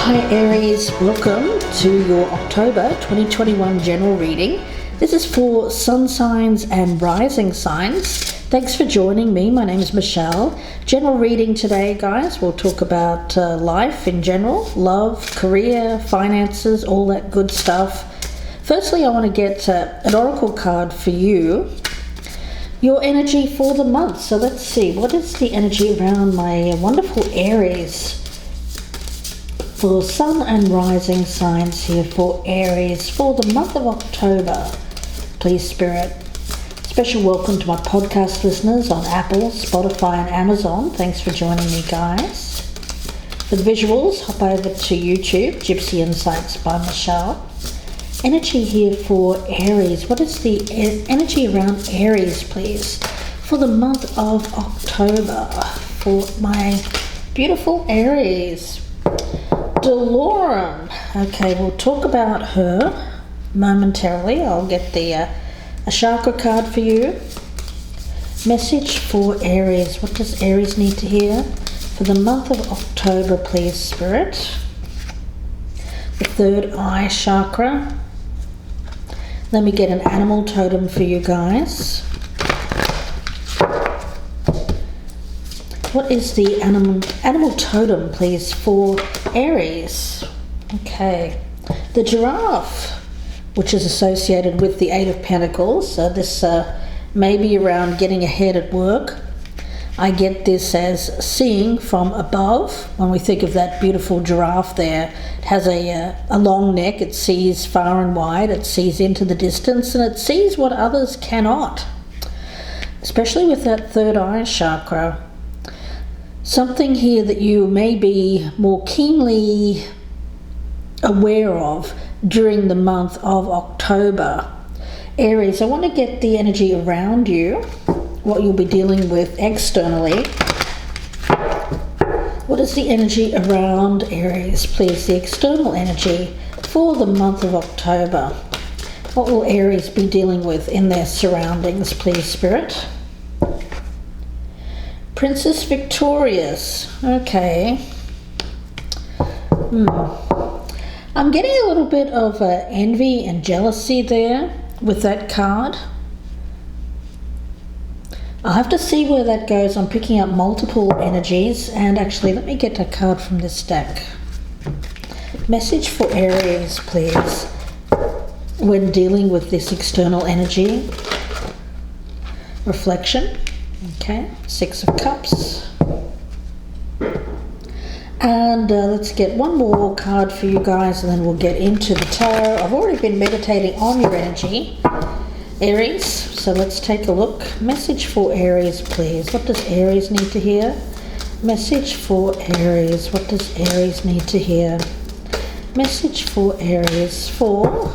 Hi Aries, welcome to your October 2021 general reading. This is for sun signs and rising signs. Thanks for joining me. My name is Michelle. General reading today, guys. We'll talk about life in general, love, career, finances, all that good stuff. Firstly, I want to get an oracle card for you. Your energy for the month. So let's see, what is the energy around my wonderful Aries? For sun and rising signs here for Aries for the month of October. Please, Spirit. Special welcome to my podcast listeners on Apple, Spotify and Amazon. Thanks for joining me, guys. For the visuals, hop over to YouTube, Gypsy Insights by Michelle. Energy here for Aries. What is the energy around Aries, please, for the month of October for my beautiful Aries? Delorum. Okay, we'll talk about her momentarily. I'll get a chakra card for you. Message for Aries. What does Aries need to hear for the month of October, please, Spirit? The third eye chakra. Let me get an animal totem for you guys. What is the animal totem, please, for Aries? Okay, the giraffe, which is associated with the Eight of Pentacles. This may be around getting ahead at work. I get this as seeing from above. When we think of that beautiful giraffe there, it has a long neck. It sees far and wide. It sees into the distance, and it sees what others cannot, especially with that third eye chakra. Something here that you may be more keenly aware of during the month of October. Aries, I want to get the energy around you, what you'll be dealing with externally. What is the energy around Aries, please? The external energy for the month of October. What will Aries be dealing with in their surroundings, please, Spirit? Princess Victorious. Okay. I'm getting a little bit of envy and jealousy there with that card. I'll have to see where that goes. I'm picking up multiple energies, and actually let me get a card from this deck. Message for Aries, please, when dealing with this external energy. Reflection. Okay, Six of Cups. And let's get one more card for you guys, and then we'll get into the tarot. I've already been meditating on your energy, Aries, so let's take a look. Message for Aries, please. What does Aries need to hear? Message for Aries. What does Aries need to hear? Message for Aries for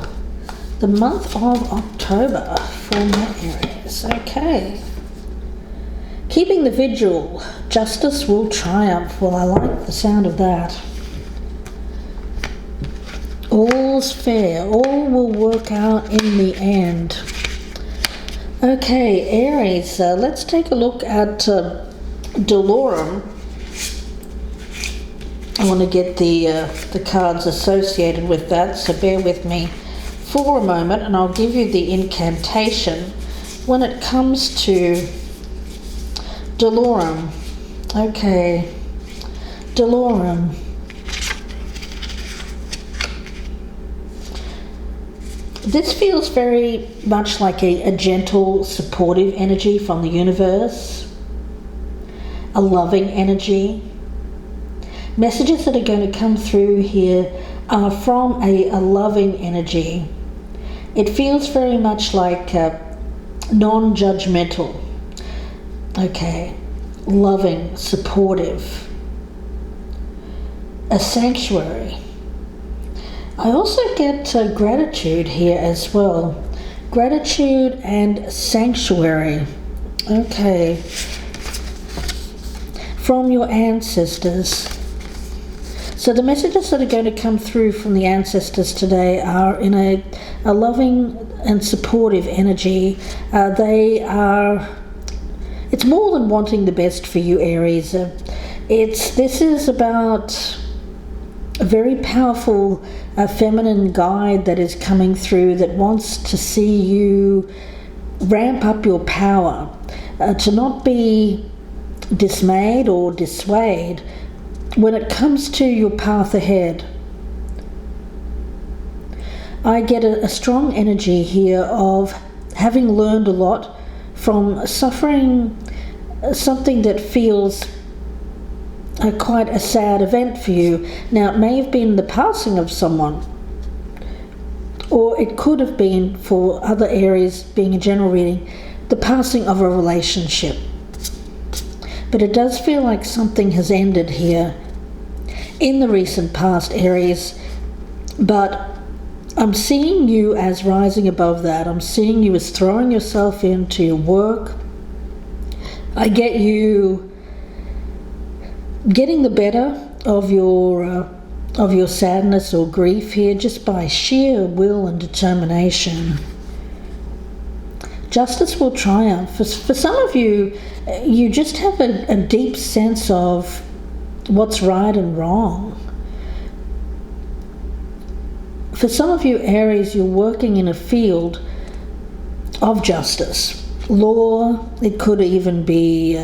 the month of October for my Aries. Okay. Keeping the vigil, justice will triumph. Well, I like the sound of that. All's fair, all will work out in the end. Okay, Aries, let's take a look at Delorum. I want to get the cards associated with that, so bear with me for a moment, and I'll give you the incantation when it comes to Delorum. Okay, Delorum. This feels very much like a gentle, supportive energy from the universe, a loving energy. Messages that are going to come through here are from a loving energy. It feels very much like non-judgmental. Okay, loving, supportive, a sanctuary. I also get gratitude here as well. Gratitude and sanctuary. Okay, from your ancestors. So the messages that are going to come through from the ancestors today are in a loving and supportive energy. It's more than wanting the best for you, Aries. This is about a very powerful feminine guide that is coming through that wants to see you ramp up your power, to not be dismayed or dissuade when it comes to your path ahead. I get a strong energy here of having learned a lot from suffering something that feels quite a sad event for you. Now, it may have been the passing of someone, or it could have been, for other Aries, being a general reading, the passing of a relationship. But it does feel like something has ended here in the recent past, Aries. But I'm seeing you as rising above that. I'm seeing you as throwing yourself into your work. I get you getting the better of your sadness or grief here just by sheer will and determination. Justice will triumph. For some of you, you just have a deep sense of what's right and wrong. For some of you, Aries, you're working in a field of justice. Law, it could even be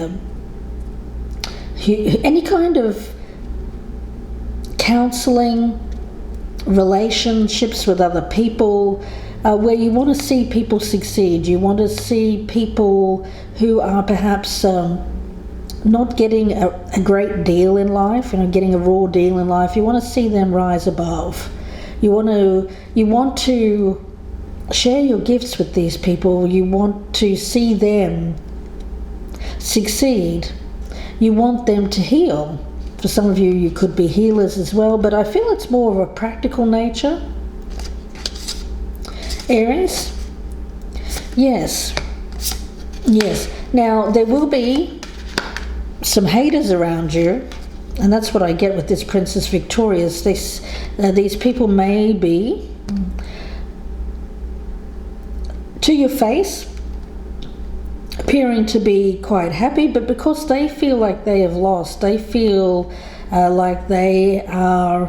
any kind of counseling, relationships with other people, where you want to see people succeed. You want to see people who are perhaps not getting a great deal in life, getting a raw deal in life. You want to see them rise above. You want to share your gifts with these people. You want to see them succeed. You want them to heal. For some of you, you could be healers as well, but I feel it's more of a practical nature. Aries? Yes. Now, there will be some haters around you, and that's what I get with this Princess Victorious. These people may be to your face appearing to be quite happy, but because they feel like they have lost, they feel like they are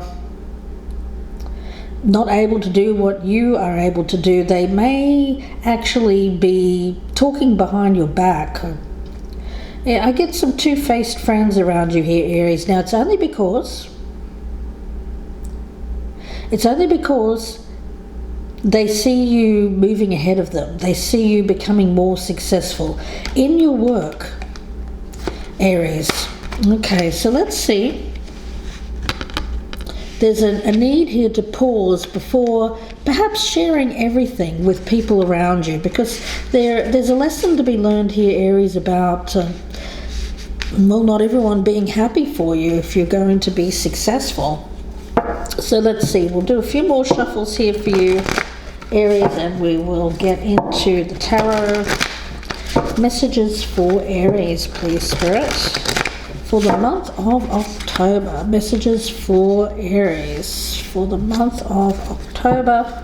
not able to do what you are able to do, they may actually be talking behind your back. Yeah, I get some two-faced friends around you here, Aries. Now, it's only because they see you moving ahead of them. They see you becoming more successful in your work, Aries. Okay, so let's see. There's a need here to pause before perhaps sharing everything with people around you, because there's a lesson to be learned here, Aries, about not everyone being happy for you if you're going to be successful. So let's see, we'll do a few more shuffles here for you, Aries, and we will get into the tarot. Messages for Aries, please, Spirit, for the month of October. Messages for Aries for the month of October.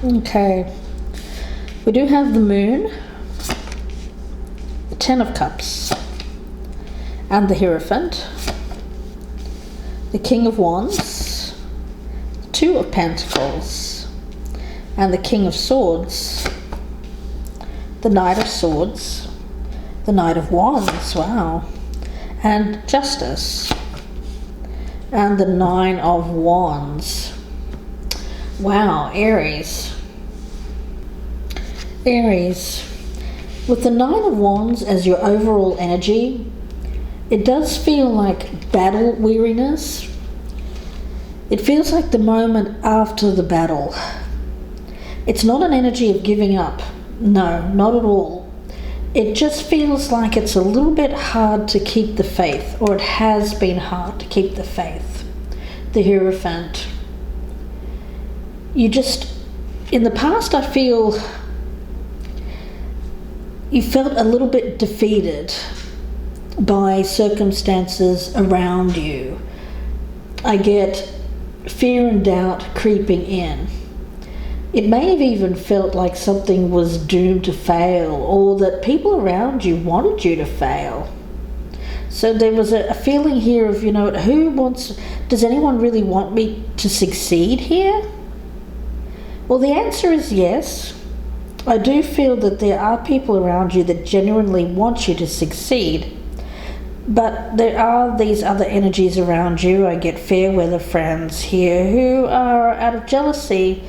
Okay, we do have the Moon, the Ten of Cups, and the Hierophant, the King of Wands, the Two of Pentacles, and the King of Swords, the Knight of Swords, the Knight of Wands, wow, and Justice, and the Nine of Wands. Wow, Aries. Aries, with the Nine of Wands as your overall energy, it does feel like battle weariness. It feels like the moment after the battle. It's not an energy of giving up. No, not at all. It just feels like it's a little bit hard to keep the faith, or it has been hard to keep the faith. The Hierophant. You just, in the past, I feel you felt a little bit defeated by circumstances around you. I get fear and doubt creeping in. It may have even felt like something was doomed to fail, or that people around you wanted you to fail. So there was a feeling here of, does anyone really want me to succeed here? Well, the answer is yes. I do feel that there are people around you that genuinely want you to succeed. But there are these other energies around you. I get fair weather friends here who are out of jealousy,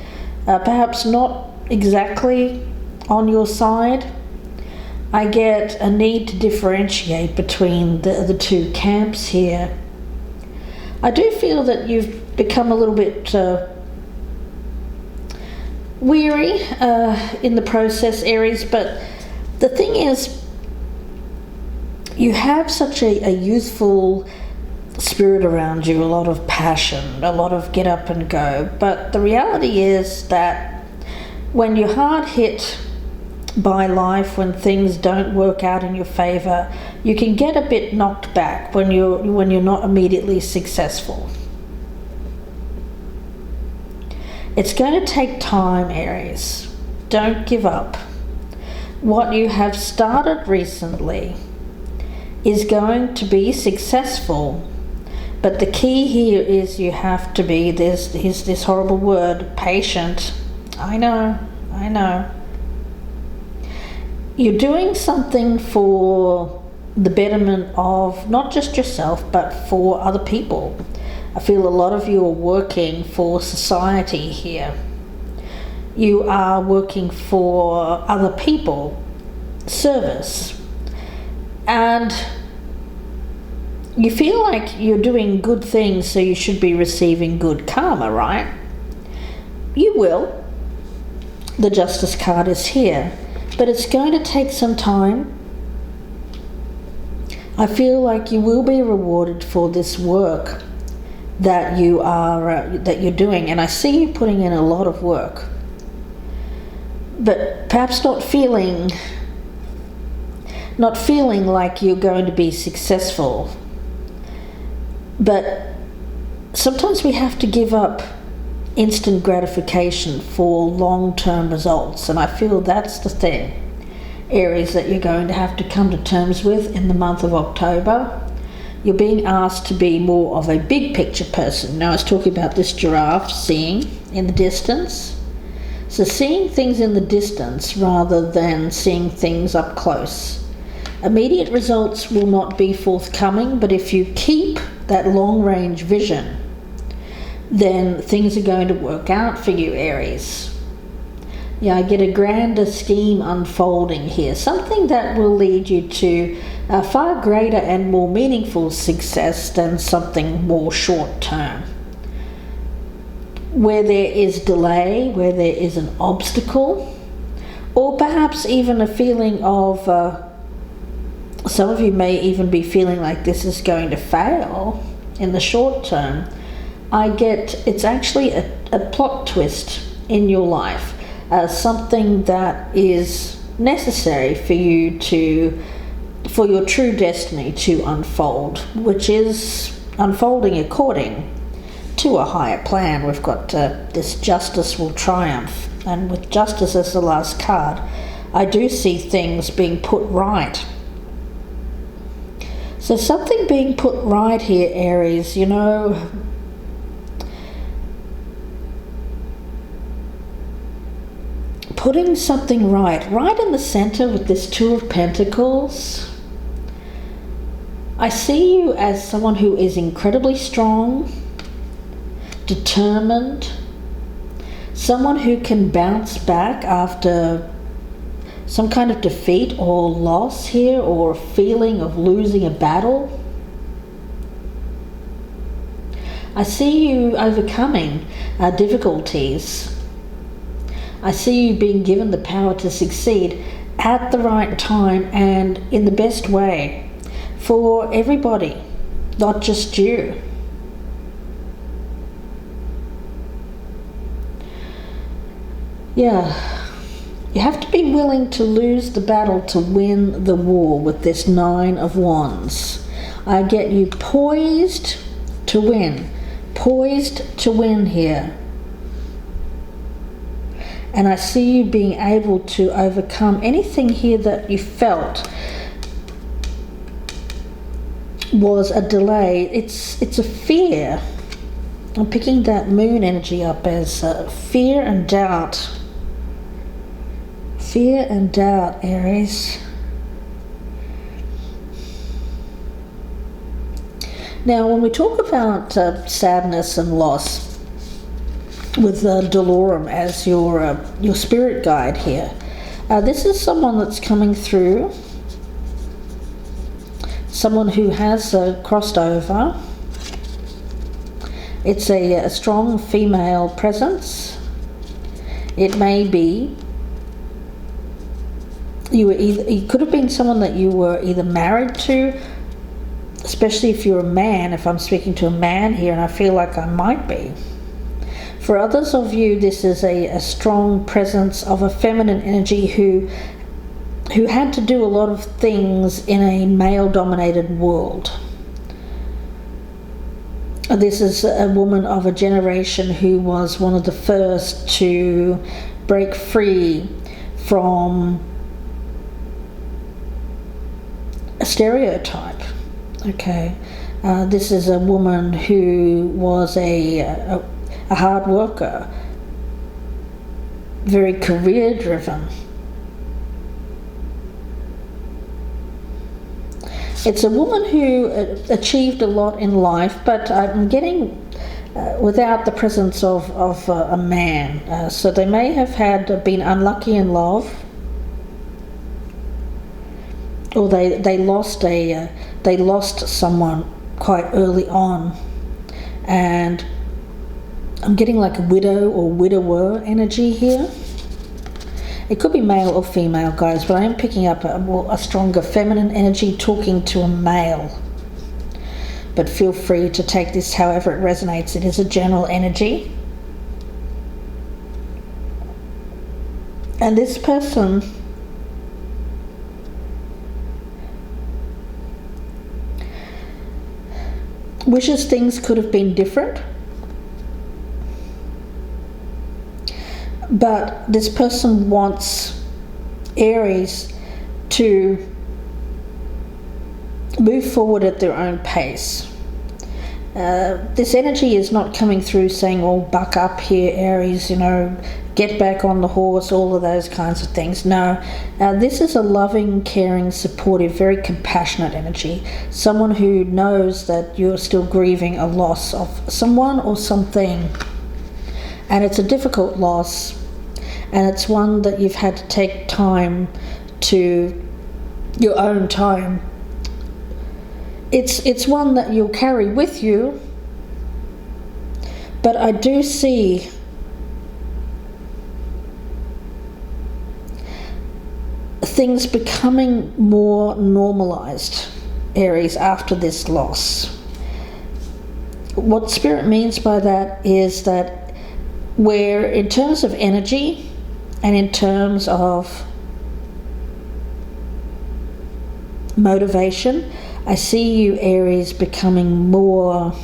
perhaps not exactly on your side. I get a need to differentiate between the two camps here. I do feel that you've become a little bit weary in the process, Aries, but the thing is, you have such a youthful spirit around you, a lot of passion, a lot of get up and go. But the reality is that when you're hard hit by life, when things don't work out in your favor, you can get a bit knocked back when you're not immediately successful. It's going to take time, Aries. Don't give up. What you have started recently is going to be successful, but the key here is you have to be this horrible word, patient. I know. You're doing something for the betterment of not just yourself, but for other people. I feel a lot of you are working for society here. You are working for other people, service. And you feel like you're doing good things, so you should be receiving good karma, right? You will. The Justice card is here, but it's going to take some time. I feel like you will be rewarded for this work that you're doing, and I see you putting in a lot of work, but perhaps not feeling like you're going to be successful. But sometimes we have to give up instant gratification for long-term results, and I feel that's the thing, Aries, that you're going to have to come to terms with in the month of October. You're being asked to be more of a big picture person. Now, I was talking about this giraffe seeing in the distance. So seeing things in the distance rather than seeing things up close. Immediate results will not be forthcoming, but if you keep that long-range vision, then things are going to work out for you, Aries. Yeah, I get a grander scheme unfolding here, something that will lead you to a far greater and more meaningful success than something more short-term. Where there is delay, where there is an obstacle, or perhaps even a feeling of, some of you may even be feeling like this is going to fail in the short term. I get it's actually a plot twist in your life, something that is necessary for your true destiny to unfold, which is unfolding according to a higher plan. We've got this justice will triumph, and with justice as the last card, I do see things being put right. So something being put right here, Aries, putting something right in the center with this Two of Pentacles. I see you as someone who is incredibly strong, determined, someone who can bounce back after some kind of defeat or loss here, or a feeling of losing a battle. I see you overcoming difficulties. I see you being given the power to succeed at the right time and in the best way for everybody, not just you. Yeah. You have to be willing to lose the battle to win the war with this Nine of Wands. I get you poised to win here. And I see you being able to overcome anything here that you felt was a delay. It's a fear. I'm picking that moon energy up as fear and doubt. Fear and doubt, Aries. Now, when we talk about sadness and loss, with Dolorum as your spirit guide here, this is someone that's coming through, someone who has crossed over. It's a strong female presence. It may be it could have been someone that you were either married to, especially if you're a man, if I'm speaking to a man here, and I feel like I might be. For others of you, this is a strong presence of a feminine energy who had to do a lot of things in a male-dominated world. This is a woman of a generation who was one of the first to break free from a stereotype. Okay, this is a woman who was a hard worker, very career driven. It's a woman who achieved a lot in life, but I'm getting without the presence of a man. So they may have been unlucky in love, or they lost someone quite early on, and I'm getting like a widow or widower energy here. It could be male or female, guys, but I am picking up a stronger feminine energy talking to a male. But feel free to take this however it resonates. It is a general energy. And this person wishes things could have been different. But this person wants Aries to move forward at their own pace. This energy is not coming through saying, oh, buck up here, Aries, get back on the horse, all of those kinds of things. No, this is a loving, caring, supportive, very compassionate energy. Someone who knows that you're still grieving a loss of someone or something. And it's a difficult loss, and it's one that you've had to take time to, your own time. It's one that you'll carry with you, but I do see things becoming more normalized, Aries, after this loss. What Spirit means by that is that where in terms of energy and in terms of motivation, I see you, Aries, becoming more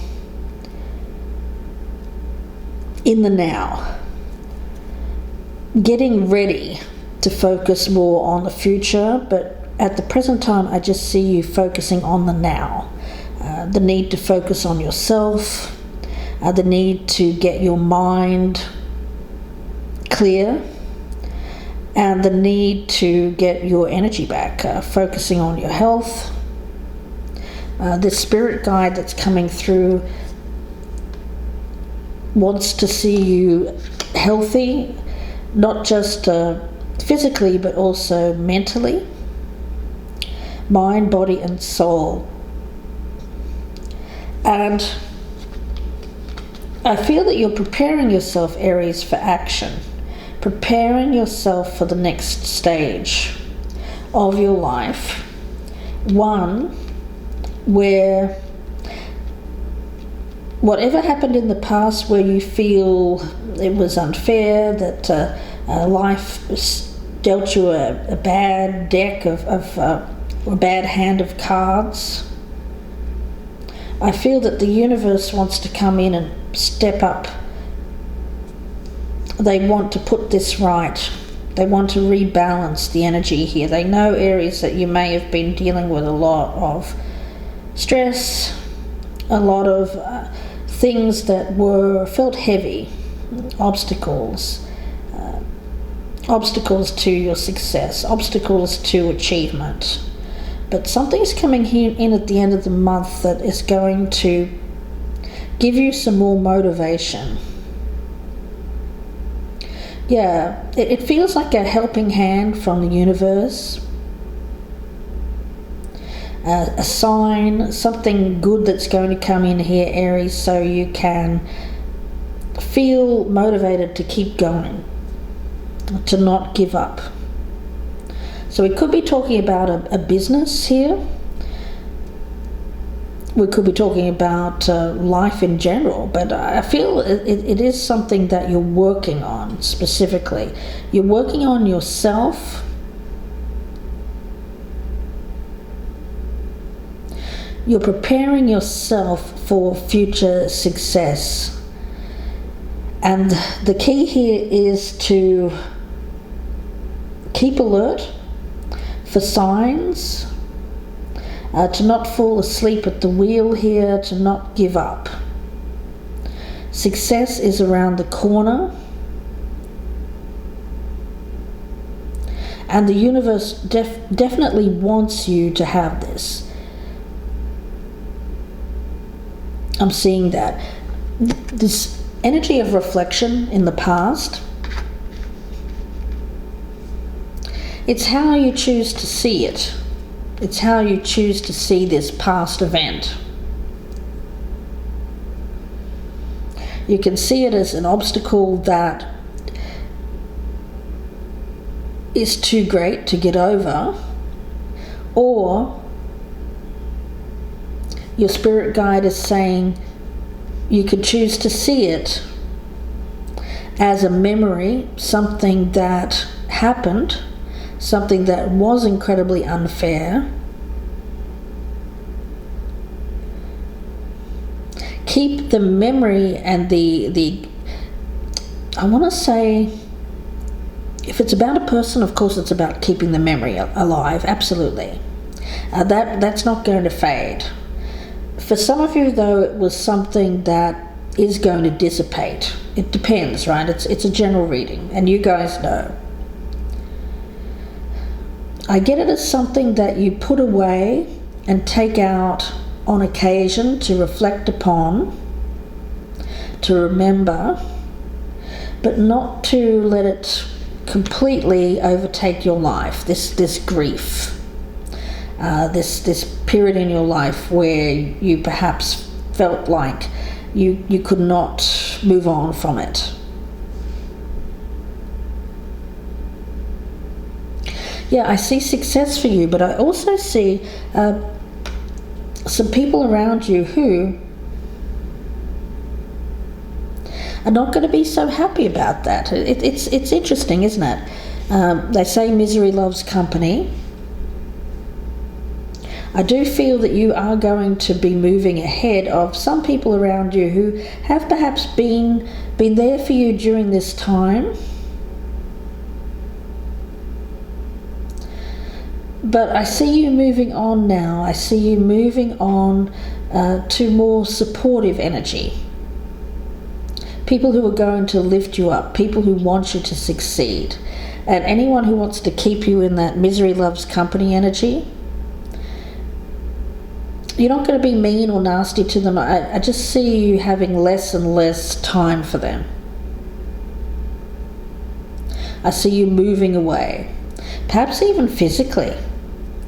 in the now, getting ready to focus more on the future, but at the present time I just see you focusing on the now. The need to focus on yourself, the need to get your mind clear, and the need to get your energy back, focusing on your health. This spirit guide that's coming through wants to see you healthy, not just physically but also mentally, mind, body and soul. And I feel that you're preparing yourself, Aries, for action, preparing yourself for the next stage of your life, one where whatever happened in the past where you feel it was unfair, that life dealt you a bad deck of a bad hand of cards, I feel that the universe wants to come in and step up they want to put this right. They want to rebalance the energy here. They know, Aries, that you may have been dealing with a lot of stress, a lot of things that felt heavy, obstacles to your success, obstacles to achievement. But something's coming in at the end of the month that is going to give you some more motivation. Yeah, it feels like a helping hand from the universe, a sign, something good that's going to come in here, Aries, so you can feel motivated to keep going, to not give up. So we could be talking about a business here. We could be talking about life in general, but I feel it is something that you're working on specifically. You're working on yourself. You're preparing yourself for future success. And the key here is to keep alert for signs, to not fall asleep at the wheel here, to not give up. Success is around the corner, and the universe definitely wants you to have this. I'm seeing that. This energy of reflection in the past, it's how you choose to see it. It's how you choose to see this past event. You can see it as an obstacle that is too great to get over, or your spirit guide is saying you could choose to see it as a memory, something that happened, something that was incredibly unfair. Keep the memory and the I want to say, if it's about a person, of course it's about keeping the memory alive, absolutely. That's not going to fade. For some of you, though, it was something that is going to dissipate. It depends, right? It's a general reading, and you guys know. I get it as something that you put away and take out on occasion to reflect upon, to remember, but not to let it completely overtake your life, this grief, this period in your life where you perhaps felt like you could not move on from it. Yeah, I see success for you, but I also see some people around you who are not going to be so happy about that. It's interesting, isn't it? They say misery loves company. I do feel that you are going to be moving ahead of some people around you who have perhaps been there for you during this time. But I see you moving on now. I see you moving on to more supportive energy. People who are going to lift you up, people who want you to succeed. And anyone who wants to keep you in that misery loves company energy, you're not going to be mean or nasty to them. I just see you having less and less time for them. I see you moving away, perhaps even physically,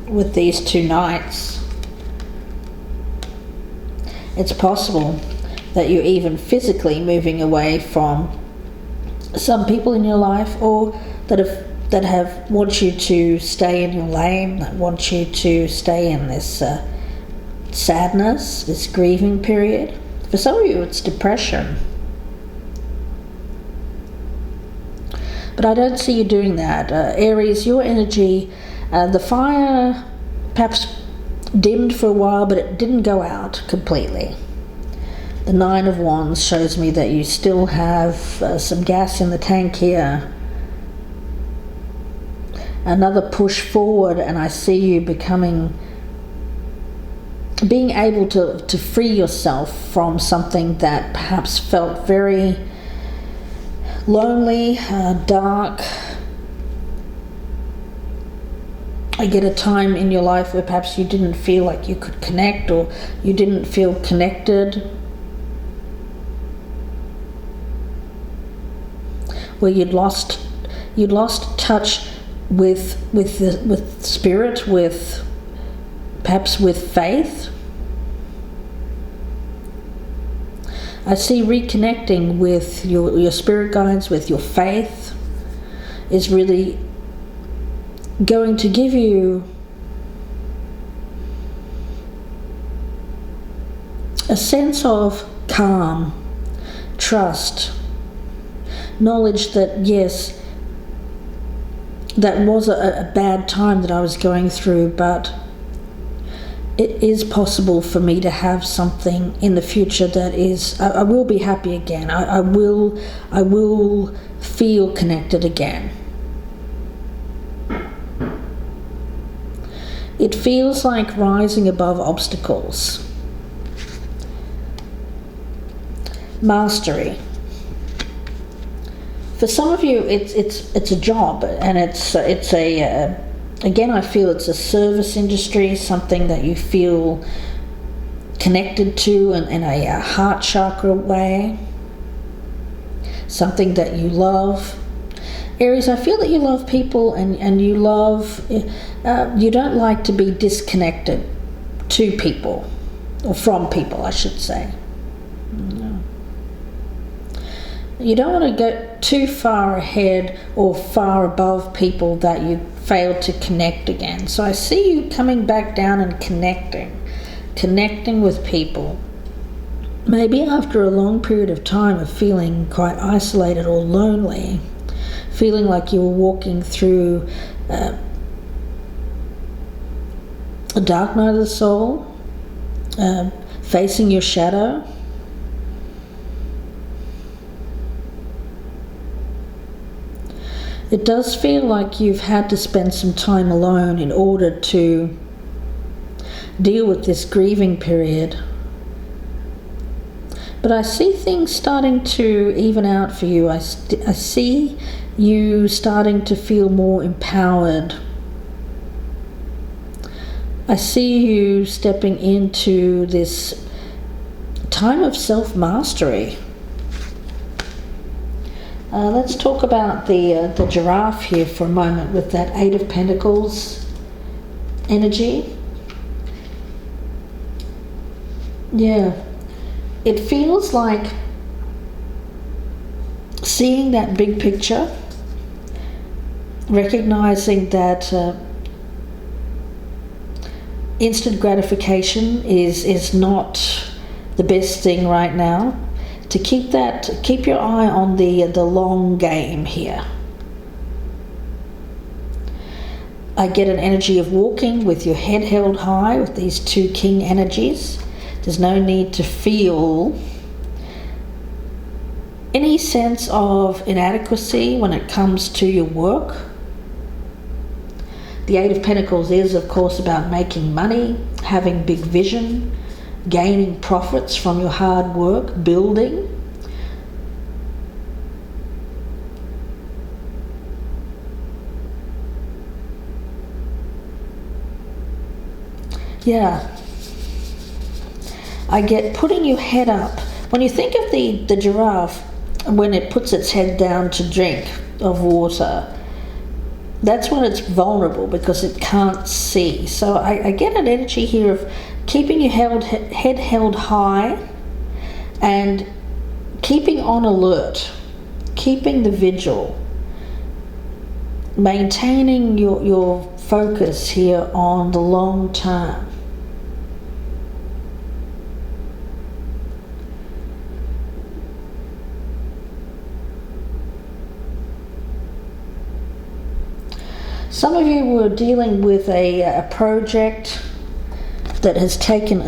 with these two knights. It's possible that you're even physically moving away from some people in your life, or that have want you to stay in your lane, that want you to stay in this sadness, this grieving period. For some of you, it's depression. But I don't see you doing that. Aries, your energy, the fire perhaps dimmed for a while, but it didn't go out completely. The Nine of Wands shows me that you still have some gas in the tank here. Another push forward, and I see you being able to free yourself from something that perhaps felt very lonely, dark. I get a time in your life where perhaps you didn't feel like you could connect, or you didn't feel connected, where you'd lost touch with spirit, perhaps with faith. I see reconnecting with your spirit guides, with your faith, is really going to give you a sense of calm, trust, knowledge that yes, that was a bad time that I was going through, but it is possible for me to have something in the future that is, I will be happy again. I will feel connected again. It feels like rising above obstacles. Mastery. For some of you, it's a job, and it's a again, I feel it's a service industry, something that you feel connected to in a heart chakra way, something that you love. Aries, I feel that you love people, and you love, you don't like to be disconnected to people, or from people, I should say. You don't want to go too far ahead or far above people that you failed to connect again. So I see you coming back down and connecting with people. Maybe after a long period of time of feeling quite isolated or lonely, feeling like you were walking through a dark night of the soul, facing your shadow. It does feel like you've had to spend some time alone in order to deal with this grieving period. But I see things starting to even out for you. I see you starting to feel more empowered. I see you stepping into this time of self-mastery. Let's talk about the giraffe here for a moment with that Eight of Pentacles energy. Yeah, it feels like seeing that big picture, recognizing that instant gratification is not the best thing right now. To keep your eye on the long game here. I get an energy of walking with your head held high with these two king energies. There's no need to feel any sense of inadequacy when it comes to your work. The Eight of Pentacles is, of course, about making money, having big vision, gaining profits from your hard work, building. Yeah. I get putting your head up. When you think of the giraffe, when it puts its head down to drink of water, that's when it's vulnerable because it can't see. So I get an energy here of keeping your head held high and keeping on alert, keeping the vigil, maintaining your focus here on the long term. Some of you were dealing with a project that has taken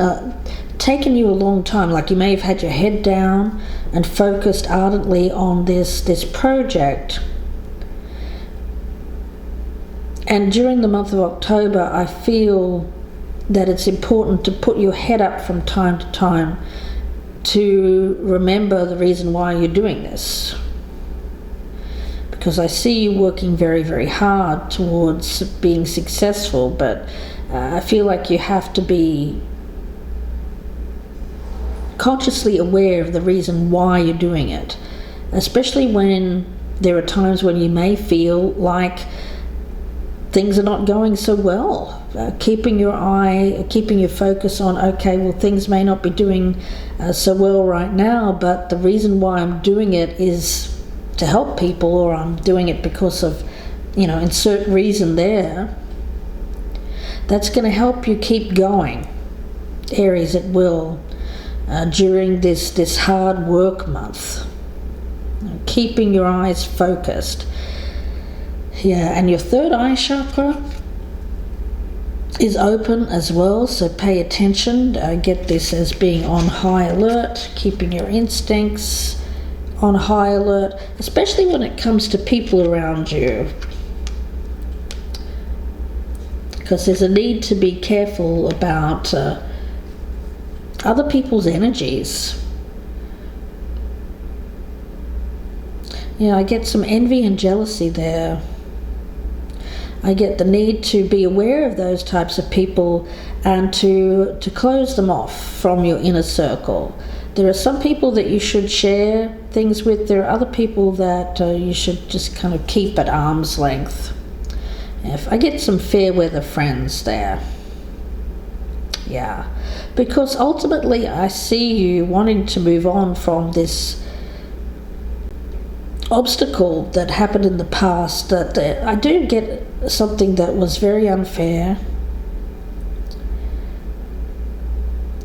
taken you a long time. Like, you may have had your head down and focused ardently on this project. And during the month of October, I feel that it's important to put your head up from time to time to remember the reason why you're doing this. Because I see you working very, very hard towards being successful, but I feel like you have to be consciously aware of the reason why you're doing it, especially when there are times when you may feel like things are not going so well. Keeping your focus on, okay, well, things may not be doing so well right now, but the reason why I'm doing it is to help people, or I'm doing it because of, insert reason there. That's going to help you keep going, Aries. It will, during this hard work month. Keeping your eyes focused. Yeah, and your third eye chakra is open as well, so pay attention. Get this as being on high alert, keeping your instincts on high alert, especially when it comes to people around you. Because there's a need to be careful about other people's energies. I get some envy and jealousy there. I get the need to be aware of those types of people and to close them off from your inner circle. There are some people that you should share things with. There are other people that you should just kind of keep at arm's length. If I get some fair weather friends there. Yeah, because ultimately I see you wanting to move on from this obstacle that happened in the past. That I do get something that was very unfair,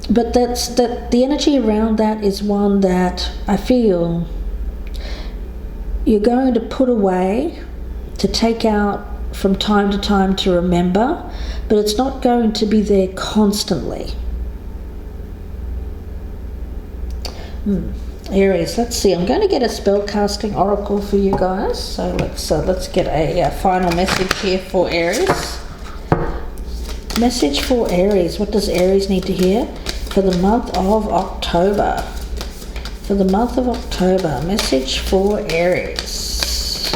but that the energy around that is one that I feel you're going to put away, to take out from time to time to remember, but it's not going to be there constantly. Aries, let's see. I'm going to get a spellcasting oracle for you guys. So let's get a final message here for Aries. Message for Aries. What does Aries need to hear for the month of October? For the month of October, message for Aries.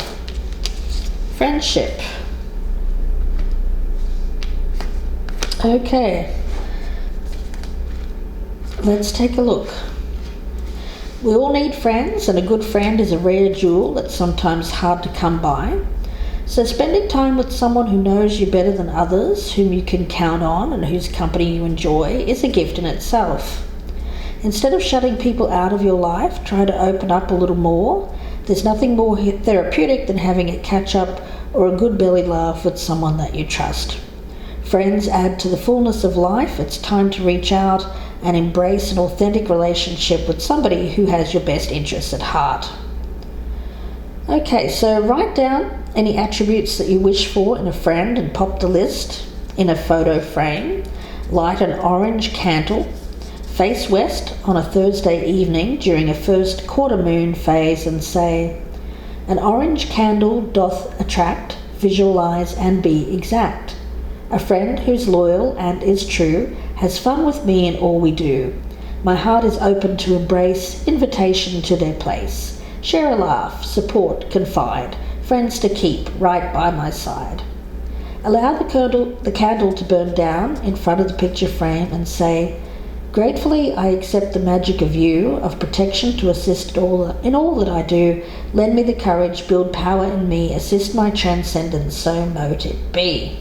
Friendship. Okay. Let's take a look. We all need friends, and a good friend is a rare jewel that's sometimes hard to come by. So spending time with someone who knows you better than others, whom you can count on and whose company you enjoy, is a gift in itself. Instead of shutting people out of your life, try to open up a little more. There's nothing more therapeutic than having a catch-up or a good belly laugh with someone that you trust. Friends add to the fullness of life. It's time to reach out and embrace an authentic relationship with somebody who has your best interests at heart. Okay, so write down any attributes that you wish for in a friend and pop the list in a photo frame. Light an orange candle. Face west on a Thursday evening during a first quarter moon phase and say, "An orange candle doth attract, visualize and be exact. A friend who's loyal and is true has fun with me in all we do. My heart is open to embrace, invitation to their place. Share a laugh, support, confide, friends to keep right by my side." Allow the candle to burn down in front of the picture frame and say, "Gratefully I accept the magic of you, of protection to assist in all that I do. Lend me the courage, build power in me, assist my transcendence, so mote it be."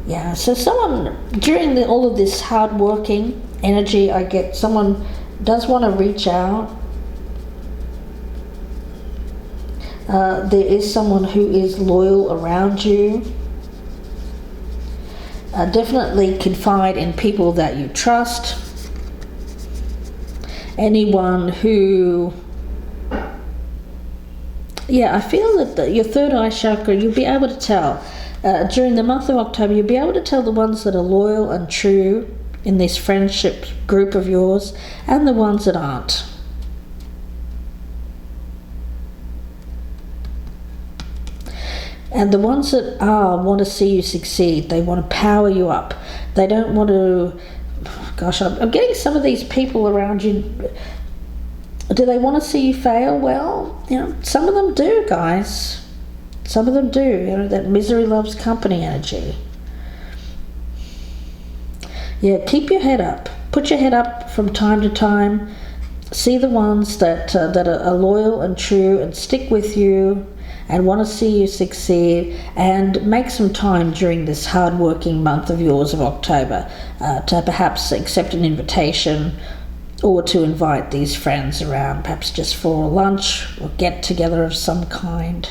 Yeah, so someone, during all of this hard-working energy, I get someone does want to reach out. There is someone who is loyal around you. Definitely confide in people that you trust. Anyone who... Yeah, I feel that your third eye chakra, you'll be able to tell. During the month of October, you'll be able to tell the ones that are loyal and true in this friendship group of yours, and the ones that aren't. And the ones that are want to see you succeed. They want to power you up. They don't want to... Gosh, I'm getting some of these people around you. Do they want to see you fail? Well, some of them do, guys. Some of them do. That misery loves company energy. Yeah, keep your head up. Put your head up from time to time. See the ones that are loyal and true and stick with you and want to see you succeed, and make some time during this hard-working month of yours of October to perhaps accept an invitation or to invite these friends around, perhaps just for lunch or get together of some kind.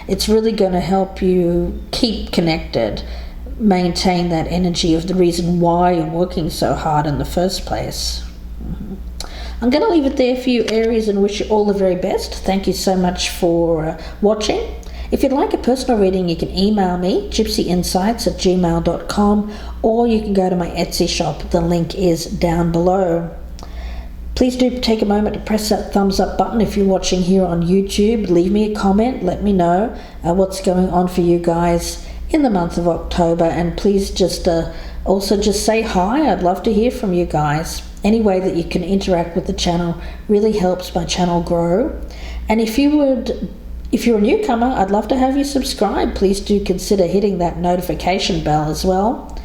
It's really going to help you keep connected, maintain that energy of the reason why you're working so hard in the first place. I'm going to leave it there for you, Aries, and wish you all the very best. Thank you so much for watching. If you'd like a personal reading, you can email me, gypsyinsights@gmail.com, or you can go to my Etsy shop. The link is down below. Please do take a moment to press that thumbs up button if you're watching here on YouTube. Leave me a comment. Let me know what's going on for you guys in the month of October. And please just also just say hi. I'd love to hear from you guys. Any way that you can interact with the channel really helps my channel grow. And if you're a newcomer, I'd love to have you subscribe. Please do consider hitting that notification bell as well.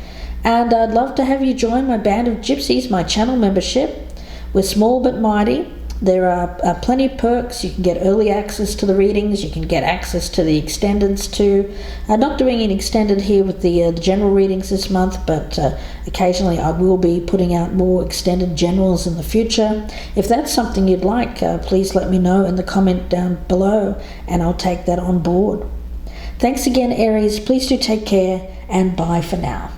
And I'd love to have you join my band of gypsies, my channel membership. We're small but mighty. There are plenty of perks. You can get early access to the readings. You can get access to the extendeds too. Not doing an extended here with the general readings this month, but occasionally I will be putting out more extended generals in the future. If that's something you'd like, please let me know in the comment down below, and I'll take that on board. Thanks again, Aries. Please do take care, and bye for now.